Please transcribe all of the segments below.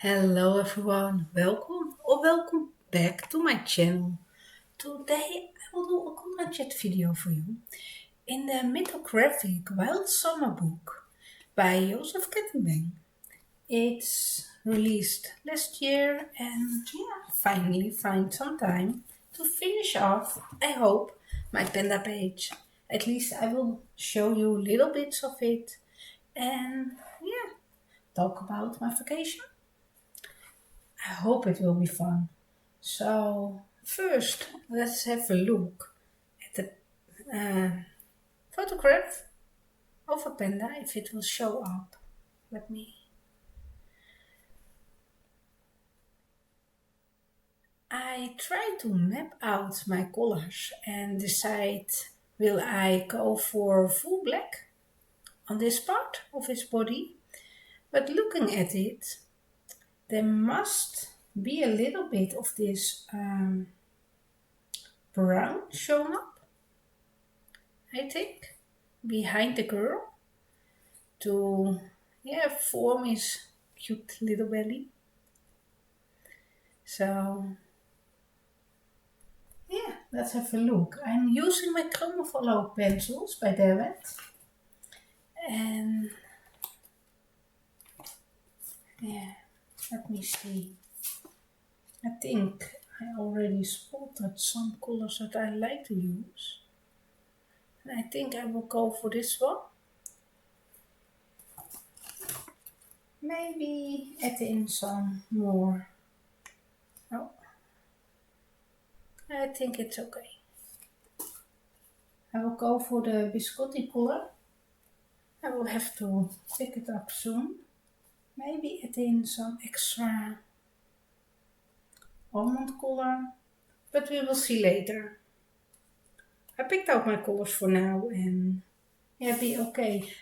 Hello everyone, welcome or welcome back to my channel. Today I will do a content chat video for you in the mythographic Wild Summer book by Joseph Kettenbang. It's released last year and finally find some time to finish off, I hope, my panda page. At least I will show you little bits of it and talk about my vacation. I hope it will be fun. So first, let's have a look at the photograph of a panda if it will show up. Let me. I try to map out my colors and decide will I go for full black on this part of his body. But looking at it, there must be a little bit of this brown shown up, I think, behind the girl to form his cute little belly. So let's have a look. I'm using my Chroma Follow pencils by David, and let me see. I think I already spotted some colors that I like to use. And I think I will go for this one. Maybe add in some more. Oh, I think it's okay. I will go for the biscotti color. I will have to pick it up soon. Maybe add in some extra almond color, but we will see later. I picked out my colors for now and be okay.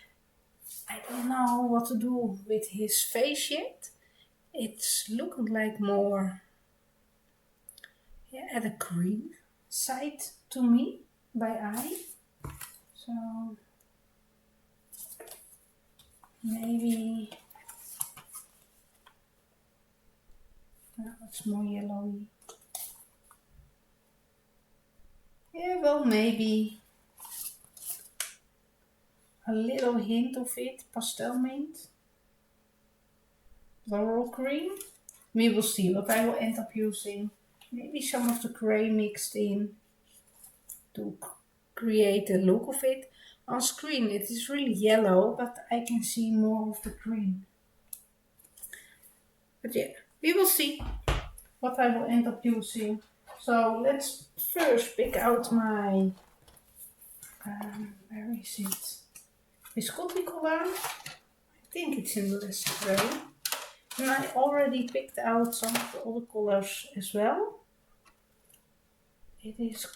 I don't know what to do with his face yet. It's looking like more at a green side to me by eye. So maybe it's more yellowy. Well, maybe a little hint of it, pastel mint, laurel green. We will see what I will end up using. Maybe some of the gray mixed in to create the look of it. On screen it is really yellow, but I can see more of the green. But we will see what I will end up using. So let's first pick out my, where is it? Biscotti color. I think it's in the less gray. And I already picked out some of the other colors as well. It is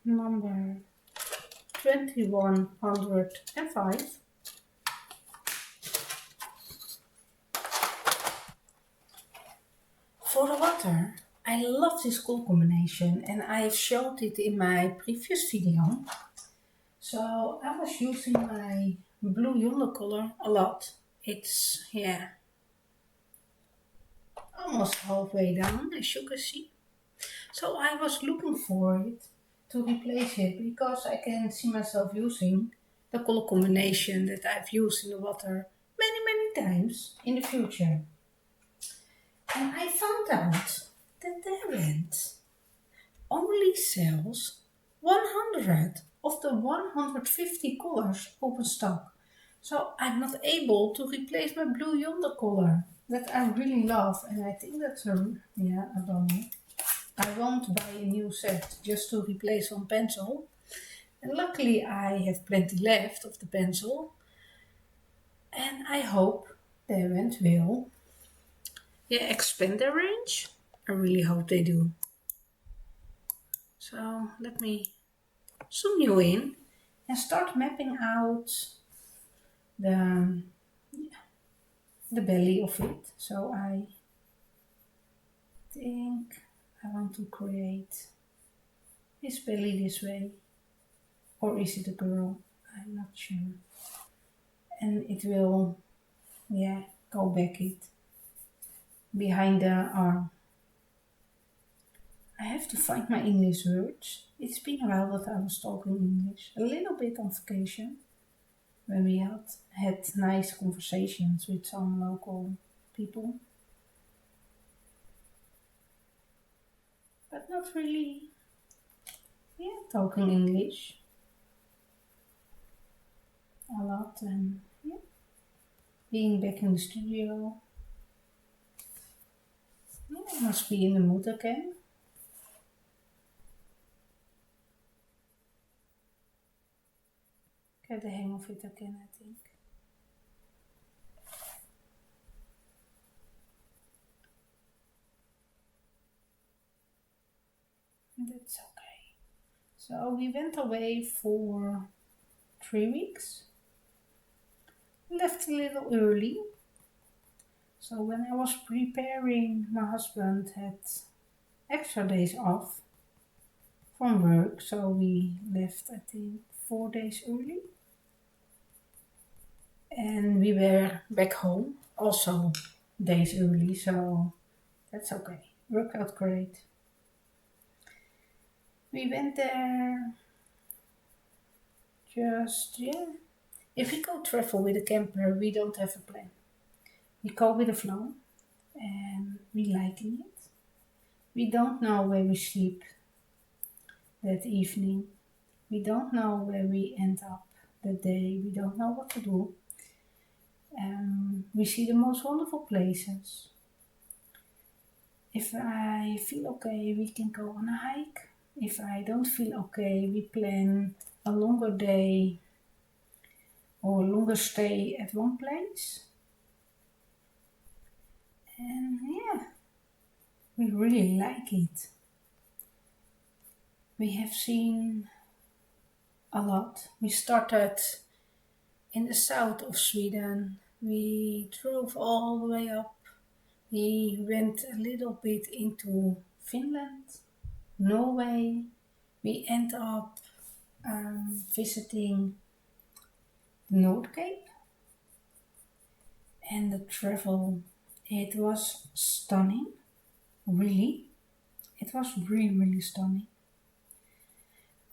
number 2105. For the water, I love this color combination and I've showed it in my previous video. So I was using my blue yonder color a lot. It's, almost halfway down, as you can see. So I was looking for it to replace it because I can see myself using the color combination that I've used in the water many times in the future. And I found out that Derwent only sells 100 of the 150 colors open stock. So I'm not able to replace my blue yonder color that I really love, and I think that's I don't know. I won't buy a new set just to replace one pencil. And luckily I have plenty left of the pencil. And I hope Derwent will expand their range. I really hope they do. So let me zoom you in and start mapping out the belly of it. So I think I want to create his belly this way. Or is it a girl? I'm not sure. And it will, go back it. behind the arm. I have to find my English words. It's been a while that I was talking English. A little bit on vacation when we had nice conversations with some local people, but not really, yeah, talking English a lot and yeah, being back in the studio. Yeah, I must be in the mood again. Get the hang of it again, I think. That's okay. So we went away for 3 weeks. Left a little early. So when I was preparing, my husband had extra days off from work. So we left, I think, 4 days early. And we were back home also days early. So that's okay. Worked out great. We went there just, yeah. If we go travel with a camper, we don't have a plan. We go with the flow and we liking it. We don't know where we sleep that evening. We don't know where we end up that day. We don't know what to do. We see the most wonderful places. If I feel okay, we can go on a hike. If I don't feel okay, we plan a longer day or longer stay at one place. And yeah, we really like it. We have seen a lot. We started in the south of Sweden. We drove all the way up. We went a little bit into Finland, Norway. We end up visiting the North Cape and the travel. It was stunning, really. It was really, really stunning.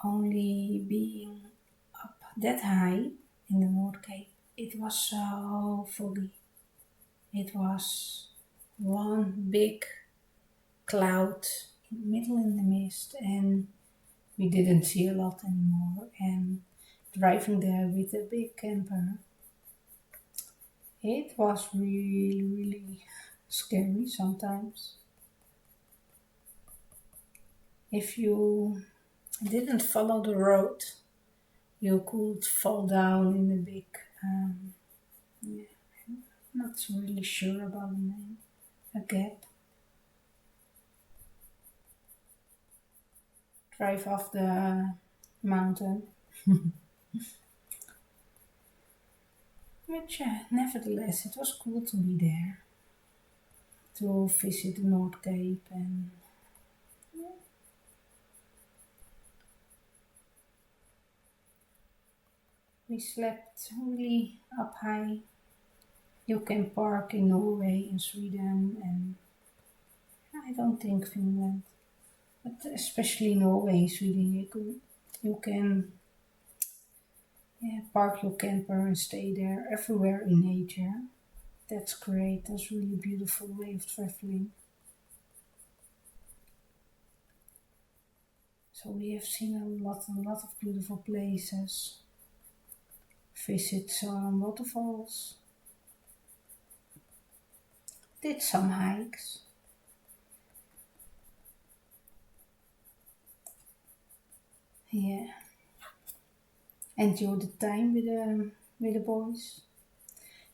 Only being up that high in the North Cape, it was so foggy. It was one big cloud in the middle in the mist, and we didn't see a lot anymore. And driving there with a big camper, it was really, really scary sometimes. If you didn't follow the road, you could fall down in a big, yeah, not really sure about the name, a gap. Drive off the mountain. But yeah, nevertheless, it was cool to be there, to visit the North Cape, and yeah, we slept really up high. You can park in Norway, in Sweden, and I don't think Finland, but especially Norway and Sweden, you can yeah, park your camper and stay there everywhere in nature. That's great. That's really beautiful way of traveling. So we have seen a lot of beautiful places. Visit some waterfalls. Did some hikes. Yeah. Enjoy the time with the boys.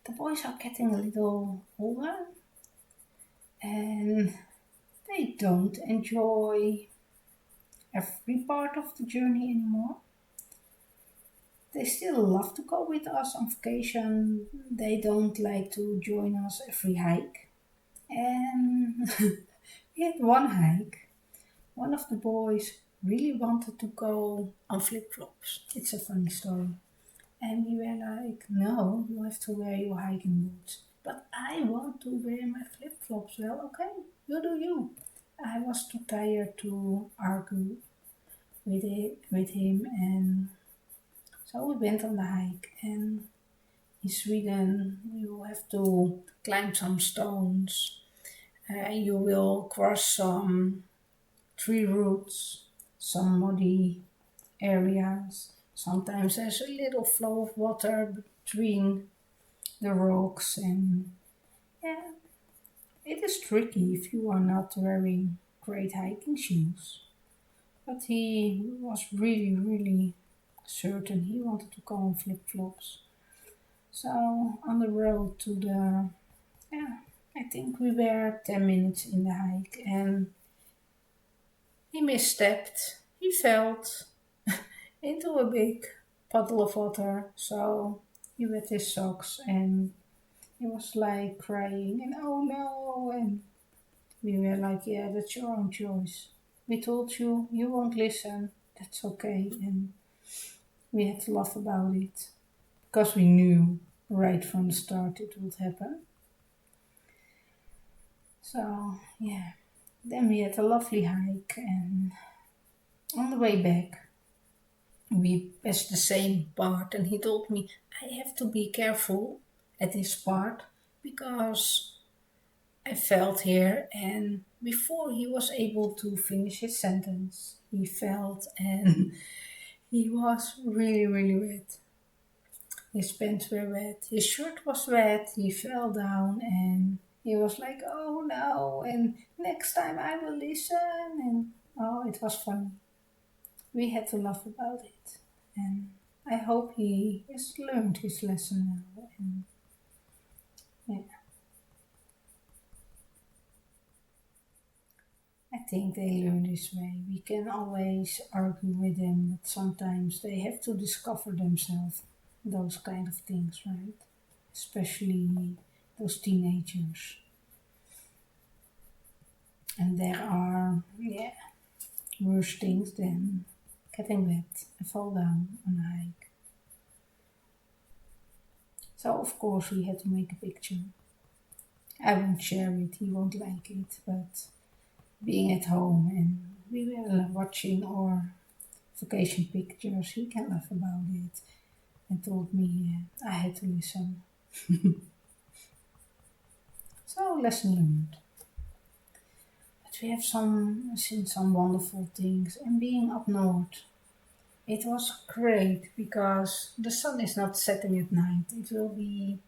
The boys are getting a little older and they don't enjoy every part of the journey anymore. They still love to go with us on vacation. They don't like to join us every hike. And we had one hike. One of the boys really wanted to go on flip flops. It's a funny story. And we were like, no, you have to wear your hiking boots. But I want to wear my flip flip-flops. Well, okay, you do you. I was too tired to argue with him, and so we went on the hike. And in Sweden, you have to climb some stones. You will cross some tree roots, some muddy areas. Sometimes there's a little flow of water between the rocks, and yeah, it is tricky if you are not wearing great hiking shoes. But he was really, really certain he wanted to go on flip flops. So on the road to the, yeah, I think we were 10 minutes in the hike, and he misstepped. He fell into a big puddle of water. So he wet his socks, and he was like crying and oh no. And we were like, yeah, that's your own choice. We told you, you won't listen. That's okay. And we had to laugh about it because we knew right from the start it would happen. So yeah, then we had a lovely hike, and on the way back we passed the same part, and he told me I have to be careful at this part because I felt here. And before he was able to finish his sentence, he felt and he was really, really wet. His pants were wet, his shirt was wet, he fell down, and he was like, oh no, and next time I will listen. And oh, it was funny. We had to laugh about it. And I hope he has learned his lesson now. And yeah, I think they learn this way. We can always argue with them, but sometimes they have to discover themselves those kind of things, right? Especially those teenagers. And there are, yeah, worse things than getting wet and fall down on a hike. So of course we had to make a picture. I won't share it, he won't like it, but being at home and we were watching our vacation pictures, he can laugh about it and told me I had to listen. So lesson learned. But we have seen some wonderful things, and being up north, it was great because the sun is not setting at night. It will be,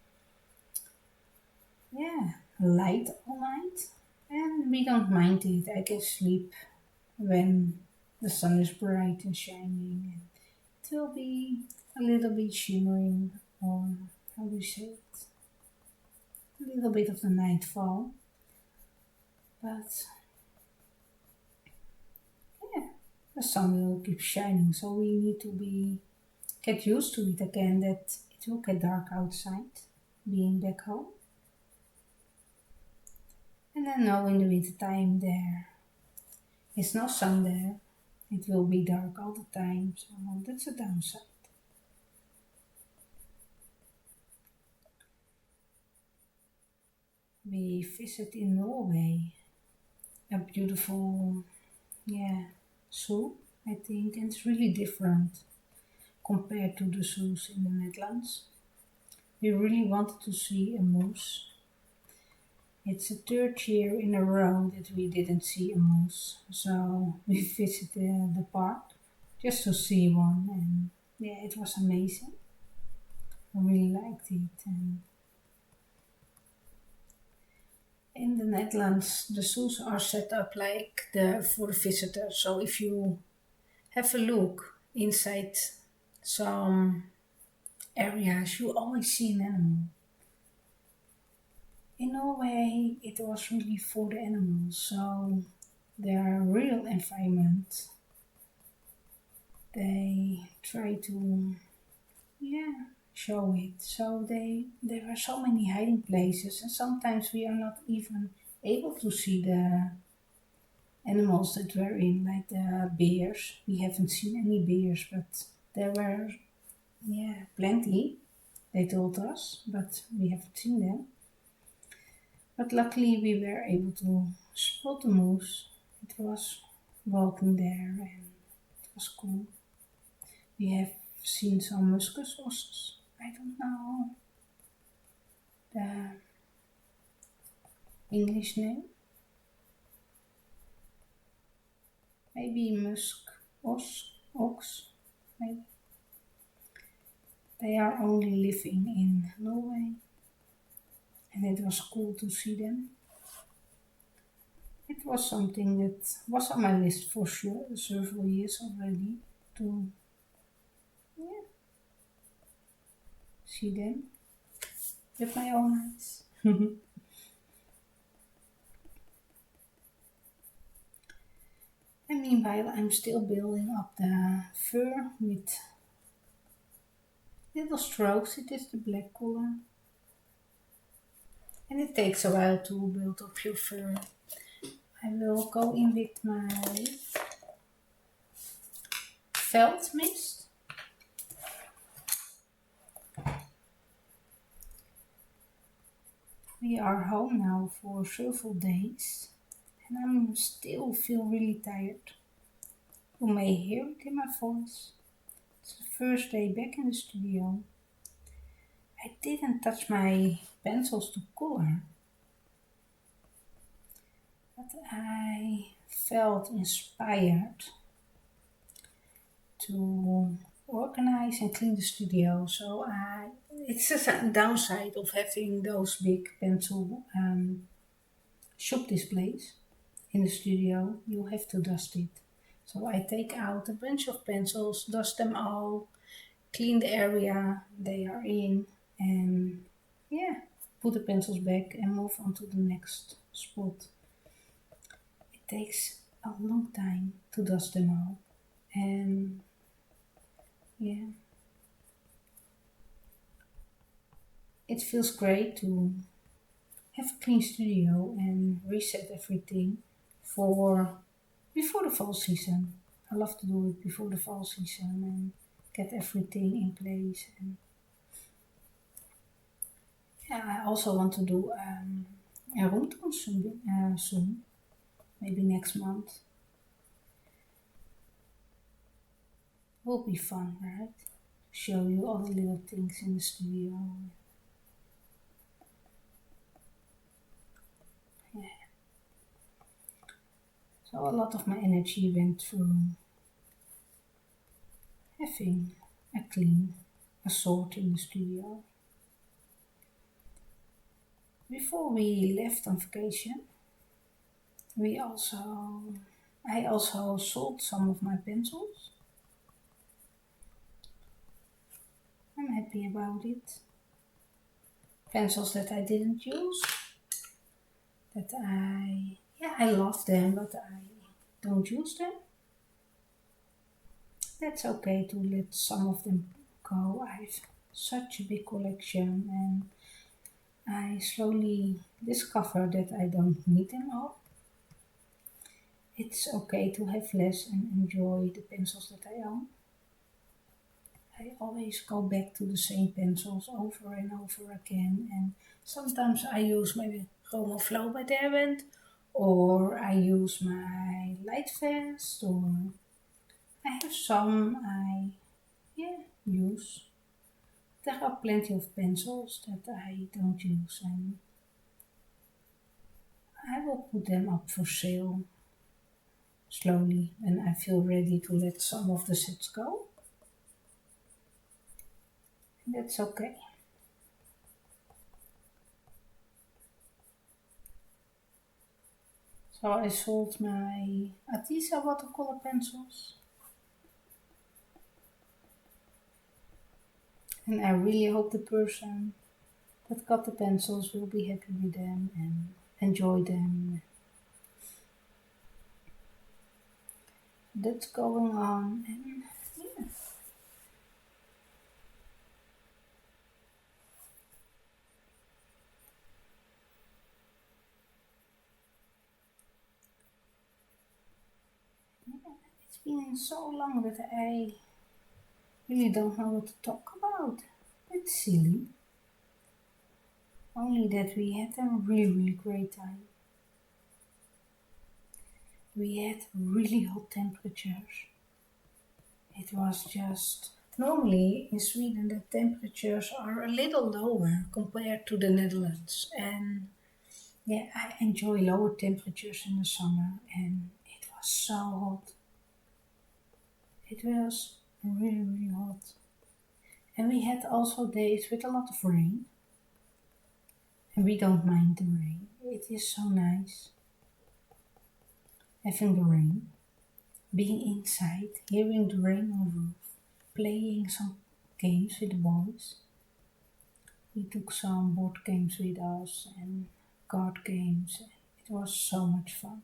yeah, light all night, and we don't mind it. I can sleep when the sun is bright and shining, and it will be a little bit shimmering, or how do you say it? A little bit of the nightfall, but yeah, the sun will keep shining, so we need to be get used to it again that it will get dark outside, being back home. And then now in the winter time there is no sun there. It will be dark all the time, so that's a downside. We visit in Norway a beautiful, yeah, zoo, I think, and it's really different compared to the zoos in the Netherlands. We really wanted to see a moose. It's the third year in a row that we didn't see a moose, so we visited the park just to see one, and yeah, it was amazing. I really liked it. And in the Netherlands, the zoos are set up like the for the visitors. So if you have a look inside some areas, you always see an animal. In Norway, it was really for the animals, so their real environment, they try to, yeah, show it. So there are so many hiding places, and sometimes we are not even able to see the animals that were in, like the bears. We haven't seen any bears, but there were, yeah, plenty. They told us, but we haven't seen them. But luckily we were able to spot the moose. It was walking there and it was cool. We have seen some muscus horses. I don't know the English name. Maybe musk ox. Maybe. They are only living in Norway, and it was cool to see them. It was something that was on my list for sure, several years already, to yeah, see them with my own eyes. And meanwhile, I'm still building up the fur with little strokes. It is the black color, and it takes a while to build up your fur. I will go in with my felt mist. We are home now for several days, and I'm still feel really tired. You may hear it in my voice. It's the first day back in the studio. I didn't touch my pencils to color, but I felt inspired to organize and clean the studio. It's just a downside of having those big pencil shop displays in the studio. You have to dust it. So I take out a bunch of pencils, dust them all, clean the area they are in, and yeah, put the pencils back and move on to the next spot. It takes a long time to dust them all, and yeah, it feels great to have a clean studio and reset everything for before the fall season. I love to do it before the fall season and get everything in place. And yeah, I also want to do a room tour soon, maybe next month. Will be fun, right? Show you all the little things in the studio. Yeah. So a lot of my energy went through having a clean, a sort in the studio. Before we left on vacation, we also I also sold some of my pencils. I'm happy about it. Pencils that I didn't use, that I love them, but I don't use them. That's okay to let some of them go. I've such a big collection, and I slowly discover that I don't need them all. It's okay to have less and enjoy the pencils that I own. I always go back to the same pencils over and over again, and sometimes I use maybe Chroma Flow by Derwent, or I use my Light Fast, or I have some I use. There are plenty of pencils that I don't use, and I will put them up for sale slowly when I feel ready to let some of the sets go. That's okay. So I sold my Atisa watercolor pencils, and I really hope the person that got the pencils will be happy with them and enjoy them. That's going on, and yeah, it's been so long that I really don't know what to talk about. It's silly. Only that we had a really, really great time. We had really hot temperatures. It was just normally in Sweden the temperatures are a little lower compared to the Netherlands, and yeah, I enjoy lower temperatures in the summer, and it was so hot. It was really, really hot. And we had also days with a lot of rain, and we don't mind the rain. It is so nice having the rain, being inside, hearing the rain on the roof, playing some games with the boys. We took some board games with us and card games. It was so much fun.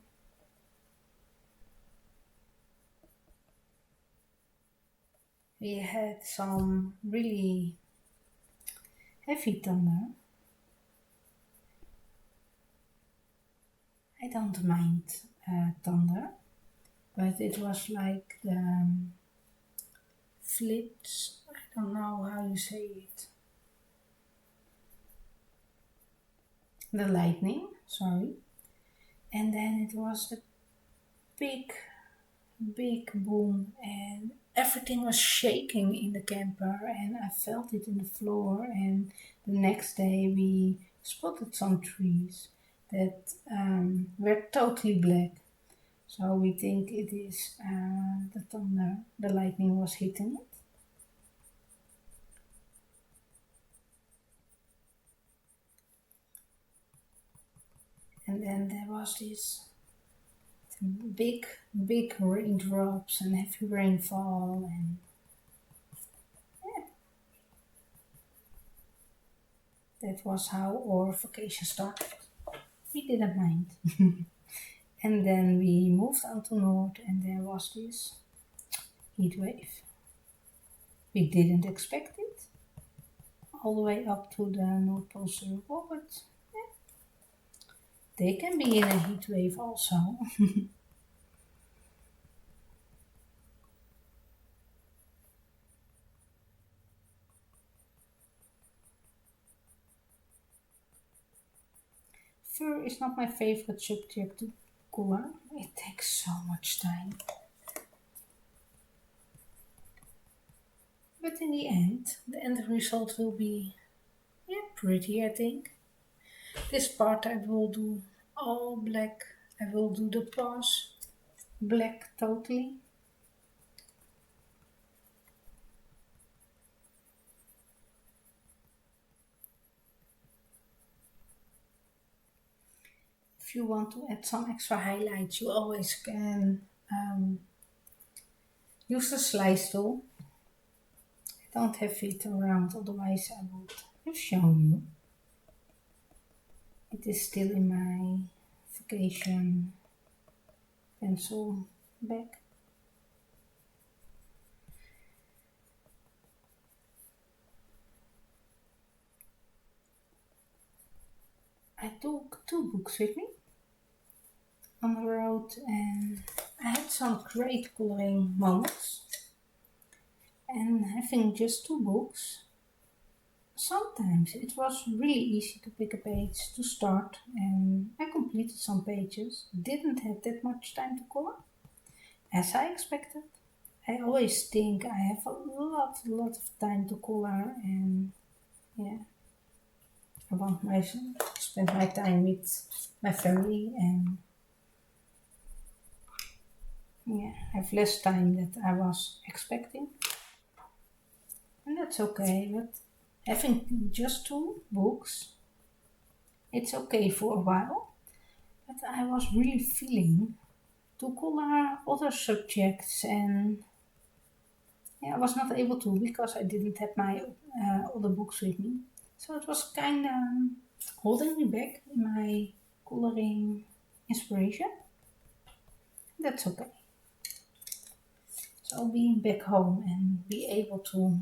We had some really heavy thunder. I don't mind thunder, but it was like the flips. I don't know how you say it. The lightning, sorry. And then it was the big, big boom, and everything was shaking in the camper, and I felt it in the floor. And the next day we spotted some trees that were totally black. So we think it is the thunder, the lightning was hitting it. And then there was this big, big raindrops and heavy rainfall, and yeah, that was how our vacation started. We didn't mind. And then we moved on to North, and there was this heat wave. We didn't expect it, all the way up to the North Pole Circle, but yeah, they can be in a heat wave also. Fur is not my favorite subject to color. It takes so much time. But in the end result will be, yeah, pretty, I think. This part I will do all black. I will do the paws black totally. If you want to add some extra highlights, you always can use the slice tool. I don't have it around, otherwise I would have shown you. It is still in my vacation pencil bag. I took two books with me on the road, and I had some great coloring moments. And having just two books, sometimes it was really easy to pick a page to start, and I completed some pages. Didn't have that much time to color, as I expected. I always think I have a lot of time to color, and yeah, I want my spend my time with my family, and yeah, have less time that I was expecting, and that's okay. But having just two books, it's okay for a while. But I was really feeling to color other subjects, and yeah, I was not able to because I didn't have my other books with me. So it was kind of holding me back in my coloring inspiration. That's okay. So being back home and be able to,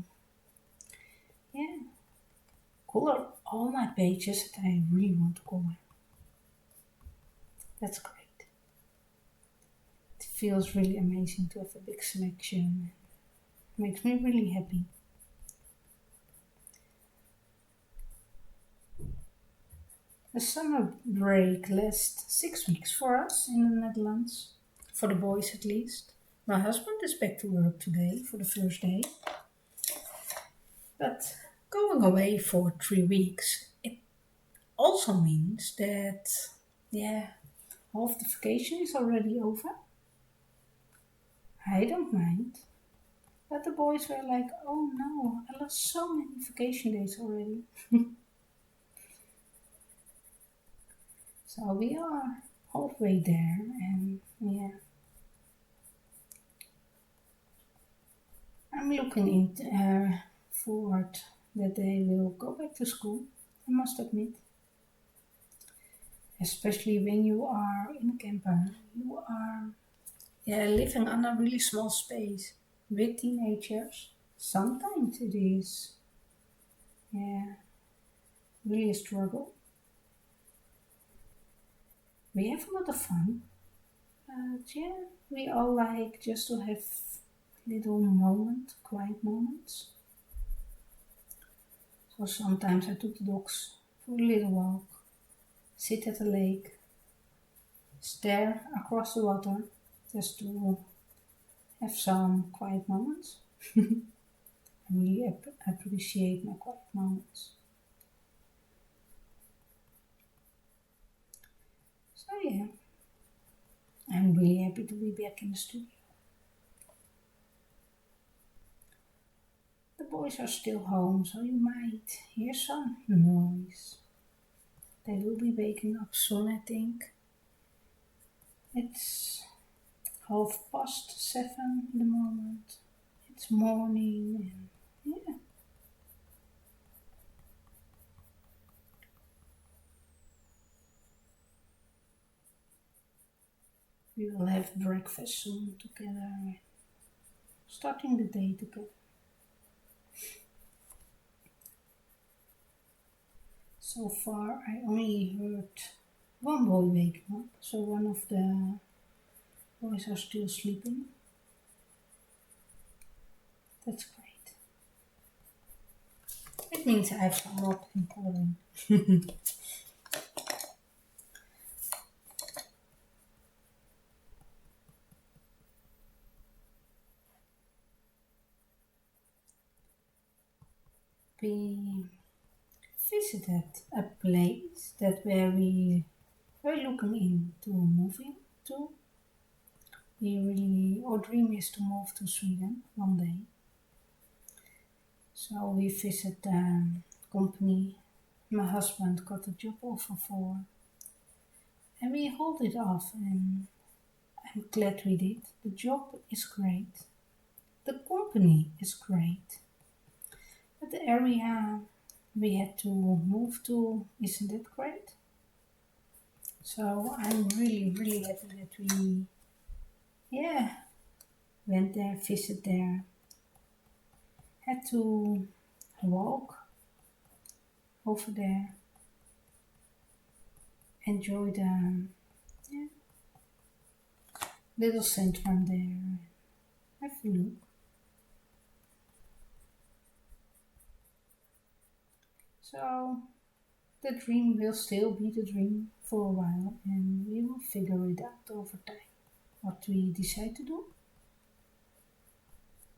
yeah, color all my pages that I really want to color. That's great. It feels really amazing to have a big selection. It makes me really happy. The summer break lasts 6 weeks for us in the Netherlands, for the boys at least. My husband is back to work today for the first day, but going away for 3 weeks, it also means that, yeah, half the vacation is already over. I don't mind. But the boys were like, oh no, I lost so many vacation days already. So we are halfway there, and yeah, I'm looking forward that they will go back to school. I must admit, especially when you are in a camper, you are, yeah, living on a really small space with teenagers. Sometimes it is, yeah, really a struggle. We have a lot of fun, but yeah, we all like just to have little quiet moments. So sometimes I took the dogs for a little walk, sit at the lake, stare across the water, just to have some quiet moments. I really appreciate my quiet moments. So yeah, I'm really happy to be back in the studio. The boys are still home, so you might hear some noise. They will be waking up soon, I think. It's 7:30 in the moment. It's morning, and yeah. We will have breakfast soon together, starting the day together. So far, I only heard one boy waking up, so one of the boys are still sleeping. That's great. It means I have some more coloring. We visited a place that where we were looking into moving to. Our dream is to move to Sweden one day. So we visit the company my husband got a job offer for, and we hold it off, and I'm glad we did. The job is great, the company is great, but the area we had to move to isn't that great. So I'm really happy that we, yeah, went there, visit there, had to walk over there, enjoy the, yeah, little centrum there, have a look. So the dream will still be the dream for a while, and we will figure it out over time what we decide to do.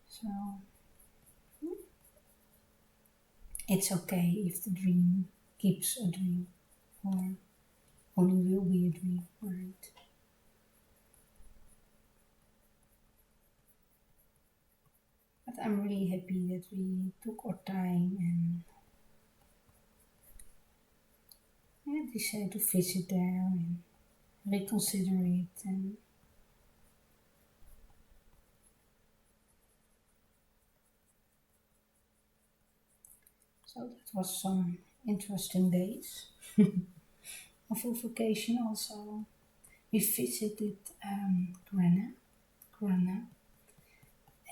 So it's okay if the dream keeps a dream or only will be a dream, right? But I'm really happy that we took our time and, yeah, decided to visit there and reconsider it, and so that was some interesting days of a vacation also. We visited Grana,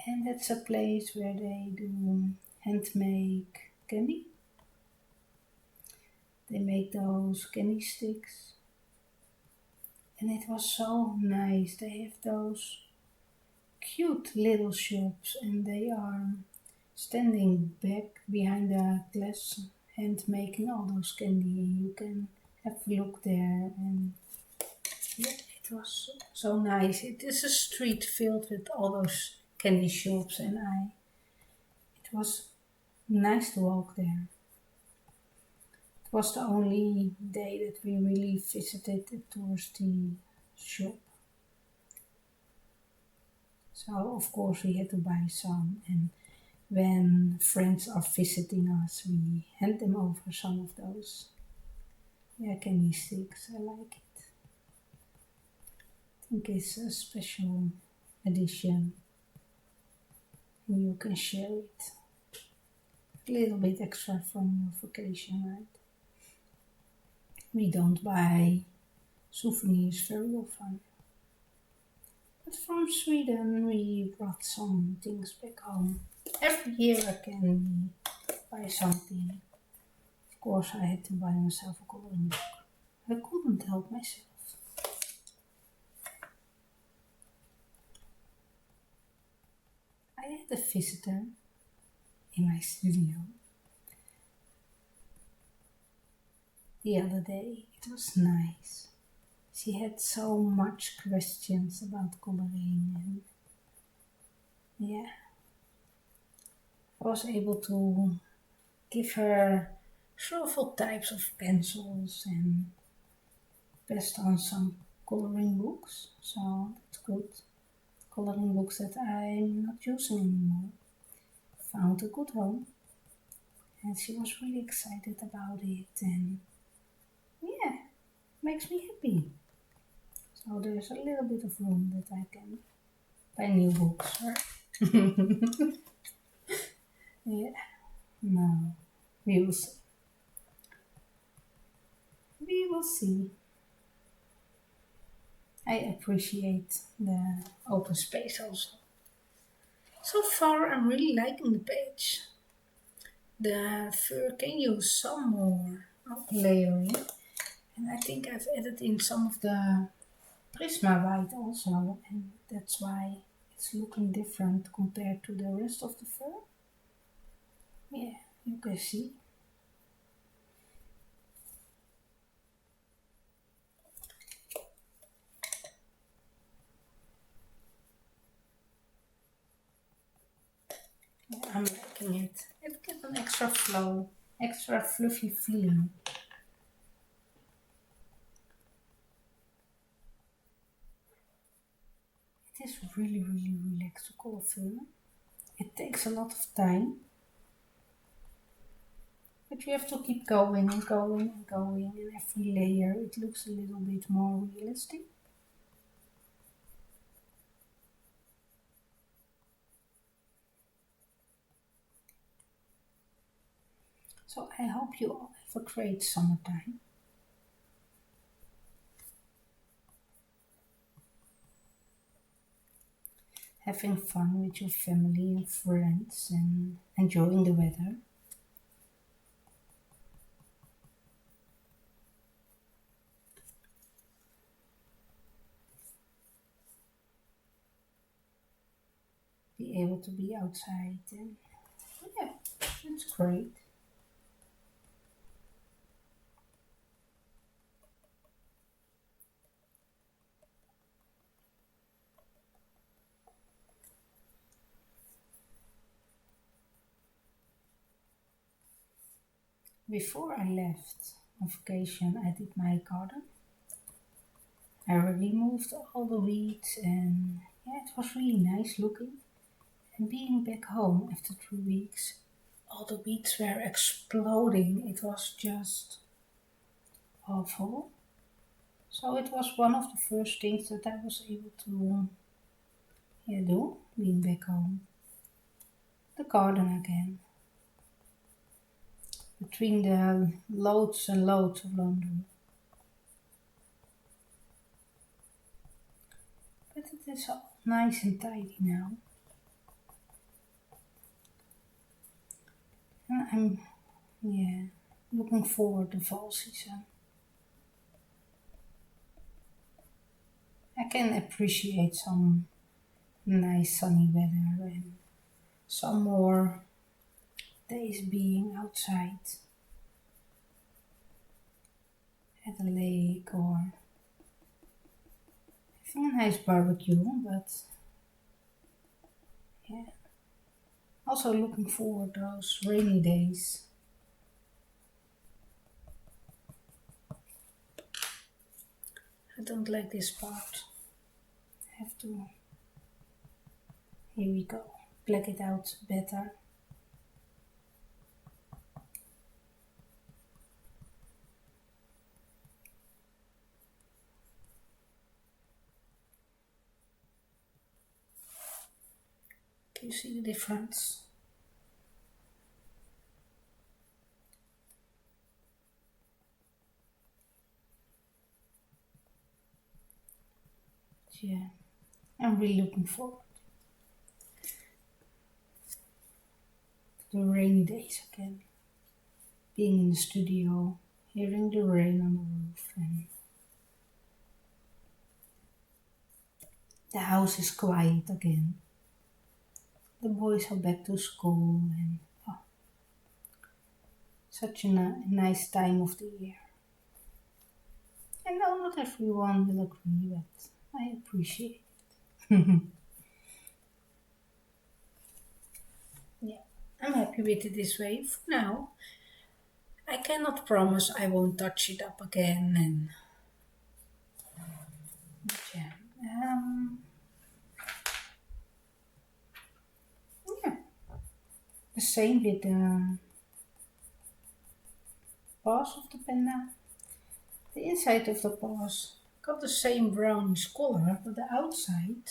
and that's a place where they do handmade candy. They make those candy sticks, and it was so nice. They have those cute little shops, and they are standing back behind the glass hand making all those candy. You can have a look there, and yeah, it was so nice. It is a street filled with all those candy shops, and it was nice to walk there. It was the only day that we really visited the touristy shop. So of course we had to buy some, and when friends are visiting us, we hand them over some of those. Yeah, candy sticks. I like it. I think it's a special edition. You can share it. A little bit extra from your vacation, right? We don't buy souvenirs very often. But from Sweden we brought some things back home. Every year I can buy something. Of course I had to buy myself a coloring book. I couldn't help myself. I had a visitor in my studio the other day. It was nice. She had so much questions about coloring, and yeah, I was able to give her several types of pencils and passed on some coloring books, so that's good. Coloring books that I'm not using anymore. Found a good home, and she was really excited about it, and yeah, makes me happy. So there's a little bit of room that I can buy new books, right? Yeah, no, we will see. We will see. I appreciate the open space also. So far, I'm really liking the page. The fur can use some more layering, and I think I've added in some of the Prisma white also, and that's why it's looking different compared to the rest of the fur. Yeah, you can see. Yeah, I'm liking it. It gives an extra flow, extra fluffy feeling. It is really, really relaxed to color fur. It takes a lot of time, but you have to keep going and going and going, and every layer it looks a little bit more realistic. So I hope you all have a great summertime. Having fun with your family and friends and enjoying the weather. Be able to be outside, and yeah, that's great. Before I left on vacation, I did my garden. I removed all the weeds, and yeah, it was really nice looking. And being back home after 3 weeks, all the weeds were exploding. It was just awful. So it was one of the first things that I was able to do, being back home. The garden again. Between the loads and loads of laundry. But it is all nice and tidy now. And I'm, yeah, looking forward to fall season. I can appreciate some nice sunny weather and some more days being outside. at a lake or having a nice barbecue, but yeah, also looking forward to those rainy days. I don't like this part. I have to, here we go, black it out better. Can you see the difference? Yeah, I'm really looking forward to the rainy days again. Being in the studio, hearing the rain on the roof, and the house is quiet again. The boys are back to school, and oh, such a nice time of the year. I know not everyone will agree, but I appreciate it. Yeah, I'm happy with it this way for now. I cannot promise I won't touch it up again, and yeah, um, yeah, the same with the paws of the panda. The inside of the paws got the same brownish color, but the outside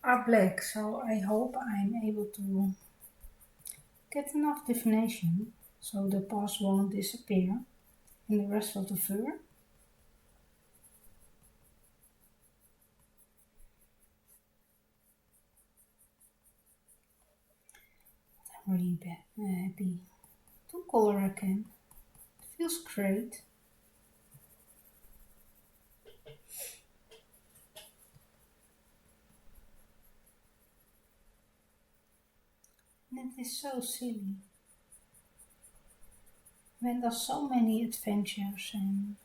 are black. So I hope I'm able to get enough definition so the paws won't disappear in the rest of the fur. I'm really happy to color again. It feels great. And it is so silly when there's so many adventures and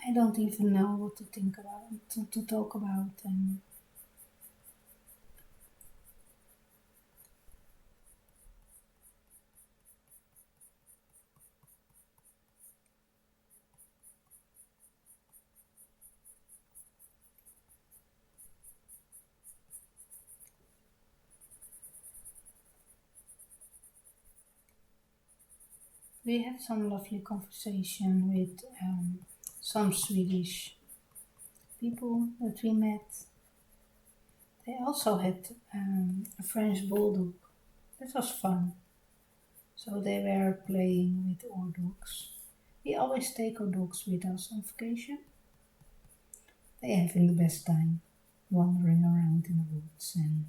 I don't even know what to think about, to talk about, and we had some lovely conversation with some Swedish people that we met. They also had a French bulldog. That was fun. So they were playing with our dogs. We always take our dogs with us on vacation. They having the best time wandering around in the woods and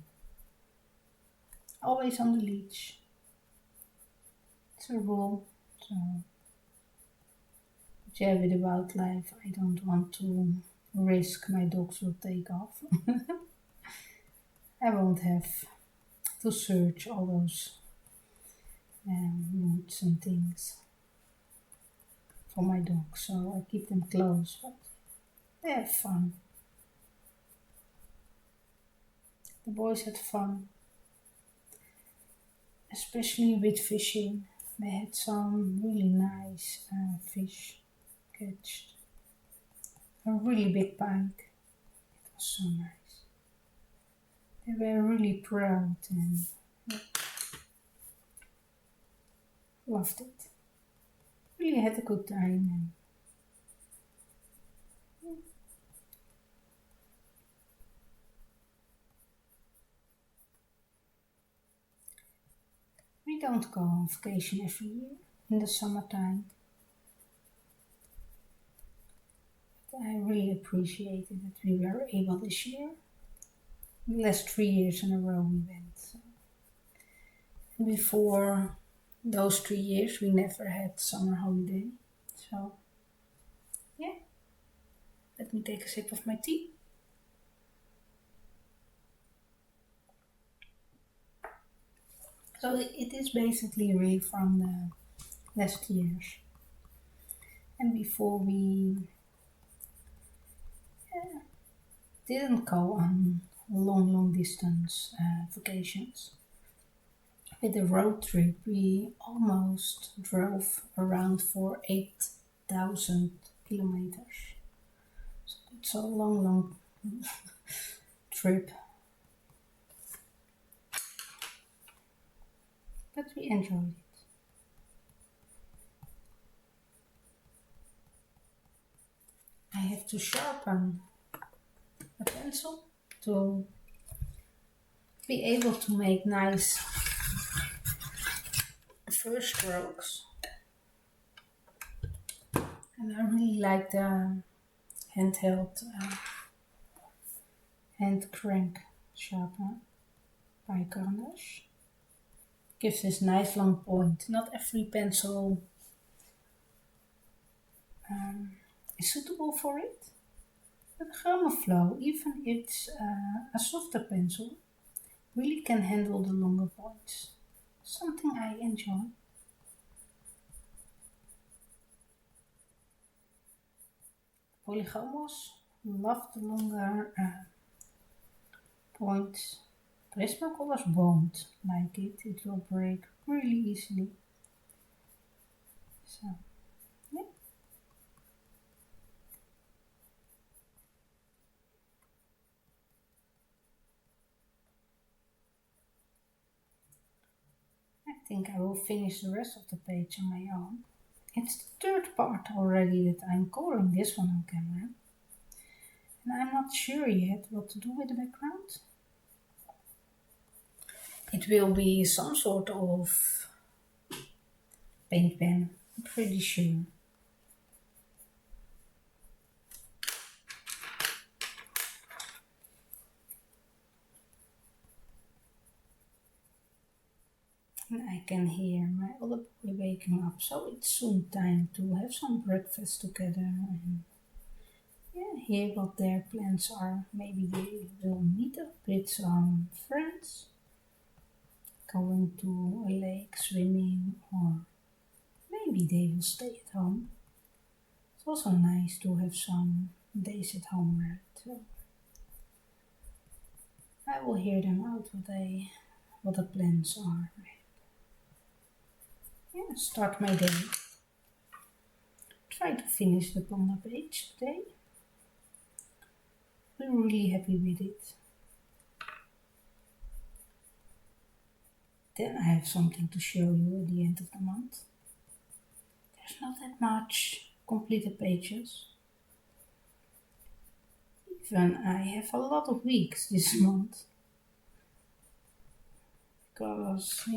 always on the leash. It's a rule. So, but yeah, with the wildlife, I don't want to risk my dogs will take off. I won't have to search all those woods and things for my dogs, so I keep them close. But they have fun. The boys had fun, especially with fishing. They had some really nice fish catched. A really big pike. It was so nice. They were really proud and yeah, loved it. Really had a good time. And we don't go on vacation every year in the summertime. But I really appreciated that we were able this year. The last 3 years in a row we went. So before those 3 years we never had summer holiday. So yeah, let me take a sip of my tea. So it is basically really from the last years. And before we didn't go on long distance vacations. With a road trip, we almost drove around for 8,000 kilometers. So it's a long trip, but we enjoyed it. I have to sharpen a pencil to be able to make nice first strokes. And I really like the handheld hand crank sharpener by Carnage. Gives this nice long point. Not every pencil is suitable for it. But Gramoflow, even if it's a softer pencil, really can handle the longer points. Something I enjoy. Polygomos love the longer points. Prismacolors won't like it. It will break really easily. So, yeah. I think I will finish the rest of the page on my own. It's the third part already that I'm coloring this one on camera. And I'm not sure yet what to do with the background. It will be some sort of paint pen, I'm pretty sure. And I can hear my other boy waking up, so it's soon time to have some breakfast together and hear what their plans are. Maybe they will meet up with some friends, going to a lake, swimming, or maybe they will stay at home. It's also nice to have some days at home, right? I will hear them out what the plans are. Yeah, start my day. Try to finish the panda page today. I'm really happy with it. Then I have something to show you at the end of the month. There's not that much completed pages. Even I have a lot of weeks this month. Because,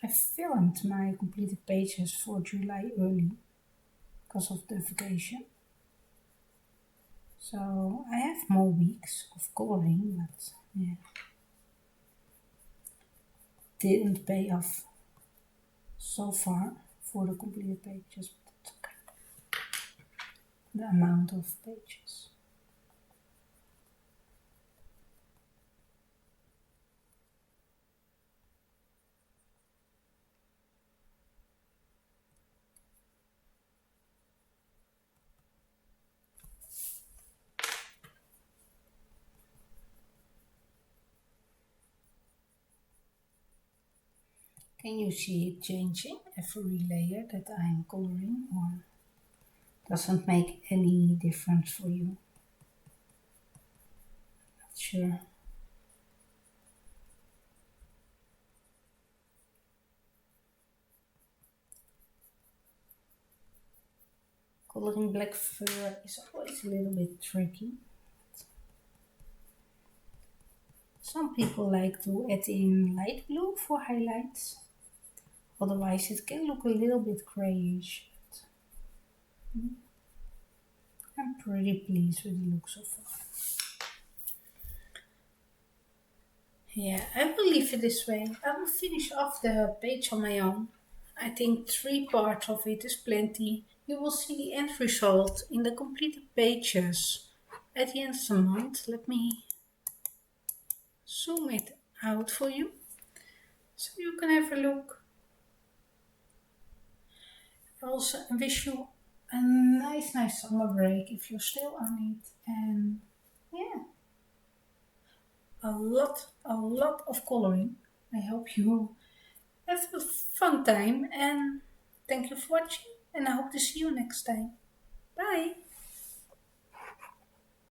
I filmed my completed pages for July early because of the vacation. So I have more weeks of coloring, but didn't pay off so far for the completed pages, but that's okay. The amount of pages. Can you see it changing every layer that I'm coloring, or doesn't make any difference for you? Not sure. Coloring black fur is always a little bit tricky. Some people like to add in light blue for highlights. Otherwise it can look a little bit grayish. I'm pretty pleased with the look so far. Yeah, I will leave it this way. I will finish off the page on my own. I think 3 parts of it is plenty. You will see the end result in the completed pages at the end of the month. Let me zoom it out for you so you can have a look. I also wish you a nice summer break if you're still on it. And yeah, a lot of coloring. I hope you have a fun time and thank you for watching and I hope to see you next time. Bye!